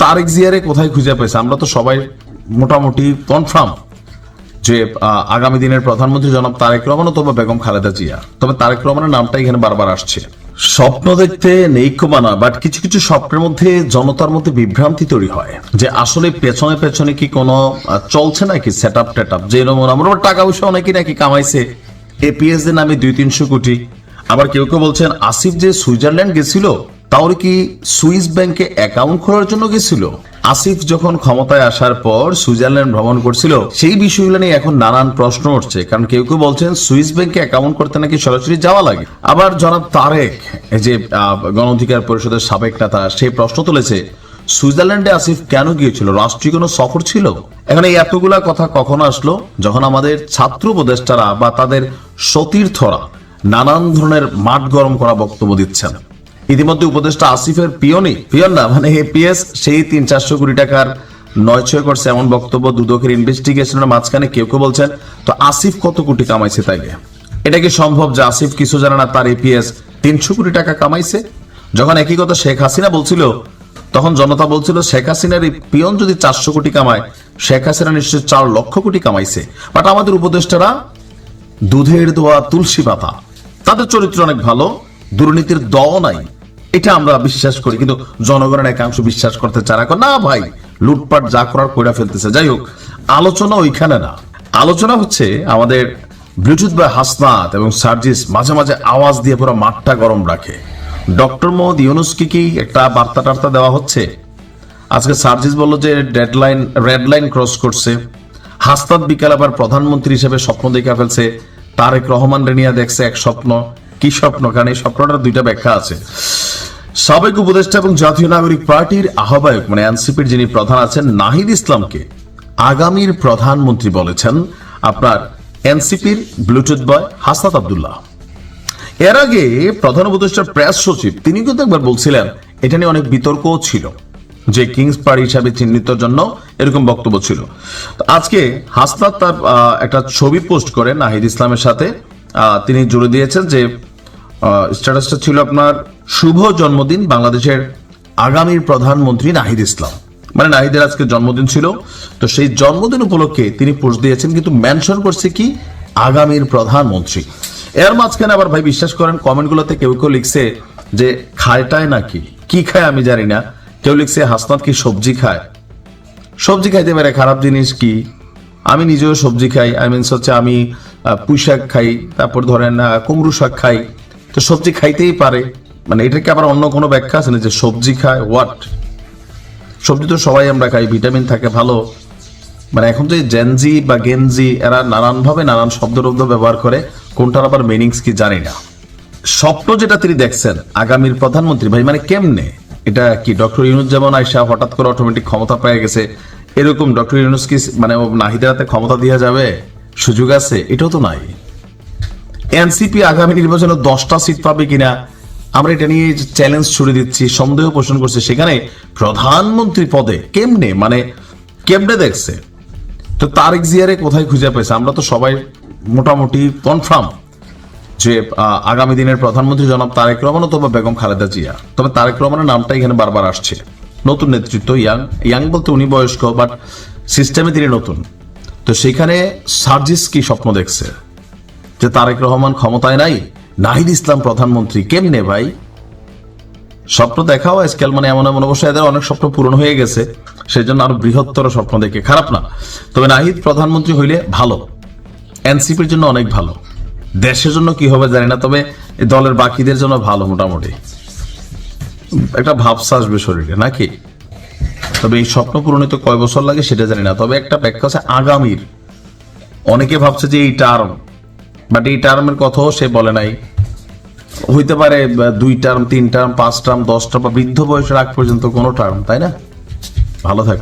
তারেক জিয়ারে কোথায় খুঁজে পেয়েছে? আমরা তো সবাই মোটামুটি কনফার্ম যে আগামী দিনের প্রধানমন্ত্রী জনাব তারেক রহমান অথবা বেগম খালেদা জিয়া। তবে তারেক রহমানের নামটা এখানে বারবার আসছে। স্বপ্ন দেখতে নেইকমানা, বাট কিছু কিছু স্বপ্নের মধ্যে জনতার মধ্যে বিভ্রান্তি তৈরি হয় যে আসলে পেছনে পেছনে কি কোনো চলছে নাকি সেট আপ টেট আপ, যেরকম আমরা টাকা পয়সা অনেকে নাকি কামাইছে এপিএস এর নামে 200-300 কোটি। আবার কেউ কেউ বলছেন আসিফ যে সুইজারল্যান্ড গেছিল তাহলে কি সুইস ব্যাংকে অ্যাকাউন্ট খোলার জন্য গেছিল? আসিফ যখন ক্ষমতায় আসার পর সুইজারল্যান্ড ভ্রমণ করছিল, সেই বিষয়গুলো নিয়ে এখন নানান প্রশ্ন উঠছে। কারণ কেউ কেউ বলছেন সুইস ব্যাংকে অ্যাকাউন্ট করতে নাকি সরাসরি যাওয়া লাগে। আবার জনাব তারেক, যে গণ অধিকার পরিষদের সাবেক নেতা, সেই প্রশ্ন তুলেছে সুইজারল্যান্ডে আসিফ কেন গিয়েছিল, রাষ্ট্রীয় কোনো সফর ছিল? এখানে এতগুলা কথা কখন আসলো? যখন আমাদের ছাত্র উপদেষ্টারা বা তাদের সতীর্থরা নানান ধরনের মাঠ গরম করা বক্তব্য দিচ্ছেন। ইতিমধ্যে উপদেষ্টা আসিফের পিয়ন না মানে এপিএস সেই 300-400 কোটি টাকার 9-6 করছে এমন বক্তব্য দুদকের ইনভেস্টিগেশনের মাঝখানে কেউ কেউ বলছেন তো আসিফ কত কোটি কামাইছে তাইলে? এটা কি সম্ভব যে আসিফ কিছু জানে না তার এপিএস 300 কোটি টাকা কামাইছে? যখন একই কথা শেখ হাসিনা বলছিল তখন জনতা বলছিল শেখ হাসিনার এই পিয়ন যদি 400 কোটি কামায়, শেখ হাসিনা নিশ্চয় 4 লক্ষ কোটি কামাইছে। বাট আমাদের উপদেষ্টারা দুধের দোয়া তুলসী পাতা, তাদের চরিত্র অনেক ভালো, দুর্নীতির দও নাই, এটা আমরা বিশ্বাস করি। কিন্তু জনগণের একাংশ বিশ্বাস করতে চায় না, ভাই লুটপাট যা করার কইরা ফেলতেছে। যাই হোক, আলোচনা ওইখানে না, আলোচনা হচ্ছে আমাদের ব্লুটুথ ভাই হাসনাত এবং সার্জিস মাঝে মাঝে আওয়াজ দিয়ে পুরো মাঠটা গরম রাখে। ডক্টর মোহাম্মদ ইউনূসকে কি একটা বার্তা টার্তা দেওয়া হচ্ছে? আজকে সার্জিস বলল যে রেড লাইন ক্রস করছে। হাসনাত বিকাল আবার প্রধানমন্ত্রী হিসেবে স্বপ্ন দেখে ফেলছে, তারেক রহমান রেনিয়া দেখছে এক স্বপ্ন। কি স্বপ্ন? কারণ এই স্বপ্নটার দুইটা ব্যাখ্যা আছে। সাবেক উপদেষ্টা এবং জাতীয় নাগরিক পার্টির আহ্বায়ক মানে এনসিপির যিনি প্রধান আছেন নাহিদ ইসলামকে আগামীর প্রধানমন্ত্রী বলেছেন আপনার এনসিপির ব্লুটুথ বয় হাসনাত আব্দুল্লাহ। এর আগে প্রধান উপদেষ্টার প্রেস সচিব তিনি কিন্তু একবার বলছিলেন, এটা নিয়ে অনেক বিতর্কও ছিল যে কিংস পার্টি হিসাবে চিহ্নিতর জন্য এরকম বক্তব্য ছিল। আজকে হাসনাত তার একটা ছবি পোস্ট করে নাহিদ ইসলামের সাথে তিনি জুড়ে দিয়েছেন যে স্ট্যাটাসটা ছিল আপনার শুভ জন্মদিন বাংলাদেশের আগামীর প্রধানমন্ত্রী নাহিদ ইসলাম, মানে নাহিদের আজকে জন্মদিন ছিল। তো সেই জন্মদিন উপলক্ষে তিনি পোস্ট দিয়েছেন, কিন্তু মেনশন করছে কি আগামীর প্রধানমন্ত্রী। এর মাঝখানে আবার ভাই বিশ্বাস করেন কমেন্টগুলোতে কেউ কেউ লিখছে যে খায়টায় নাকি কি খায় আমি জানি না, কেউ লিখছে হাসনাত কি সবজি খায়। সবজি খাইতে পারে, খারাপ জিনিস কি? আমি নিজেও সবজি খাই, হচ্ছে আমি পুঁই শাক খাই, তারপর ধরেন কুমড়ো শাক খাই, তো সবজি খাইতেই পারে। মানে এটাকে আবার অন্য কোনো ব্যাখ্যা আছে না যে সবজি খায়? হোয়াট? সবজি তো সবাই আমরা খাই, ভিটামিন থাকে ভালো। মানে এখন তো জেনজি বা গেনজি এরা নানানভাবে নানান শব্দ ব্যবহার করে, কোনটার আবার মিনিংস কি জানি না। স্বপ্ন যেটা তিনি দেখছেন আগামীর প্রধানমন্ত্রী, ভাই মানে কেমনে? এটা কি ডক্টর ইউনূস যেমন আয়সা হঠাৎ করে অটোমেটিক ক্ষমতা পেয়ে গেছে, এরকম ডক্টর ইউনূস কি মানে নাহিদের হাতে ক্ষমতা দেওয়া যাবে? সুযোগ আছে? এটাও তো নাই। এনসিপি আগামী নির্বাচনে 10টা সিট পাবে কিনা আমরা এটা নিয়ে চ্যালেঞ্জ ছুড়ে দিচ্ছি, সন্দেহ পোষণ করছে। সেখানে প্রধানমন্ত্রী পদে কেমনে মানে কেমনে দেখছে? তো তারেক জিয়ারে কোথায় খুঁজে পেয়েছে? আমরা তো সবাই মোটামুটি কনফার্ম যে আগামী দিনের প্রধানমন্ত্রী জনাব তারেক রহমান অথবা বেগম খালেদা জিয়া। তবে তারেক রহমানের নামটা এখানে বারবার আসছে। নতুন নেতৃত্ব, ইয়াং বলতে উনি বয়স্ক, বাট সিস্টেমে তিনি নতুন। তো সেখানে সার্জিস কি স্বপ্ন দেখছে যে তারেক রহমান ক্ষমতায় নাই, নাহিদ ইসলাম প্রধানমন্ত্রী? কেমনে ভাই? স্বপ্ন দেখাও আজকাল মানে এমন এমন অবশ্যই এদের অনেক স্বপ্ন পূরণ হয়ে গেছে, সেই জন্য আরো বৃহত্তর স্বপ্ন দেখে খারাপ না। তবে নাহিদ প্রধানমন্ত্রী হইলে ভালো, এনসিপির জন্য অনেক ভালো, দেশের জন্য কি হবে জানি না, তবে দলের বাকিদের জন্য ভালো। মোটামুটি একটা ভাবসা আসবে শরীরে নাকি। তবে এই স্বপ্ন পূরণে তো কয় বছর লাগে সেটা জানি না। তবে একটা ব্যাখ্যা আছে আগামীর, অনেকে ভাবছে যে এই টার্ম, বাট এই টার্মের কথাও সে বলে নাই। হইতে পারে 2 টার্ম, 3 টার্ম, 5 টার্ম, 10 টার্ম বা বৃদ্ধ বয়সের আগ পর্যন্ত কোনো টার্ম, তাই না? ভালো থাকবে।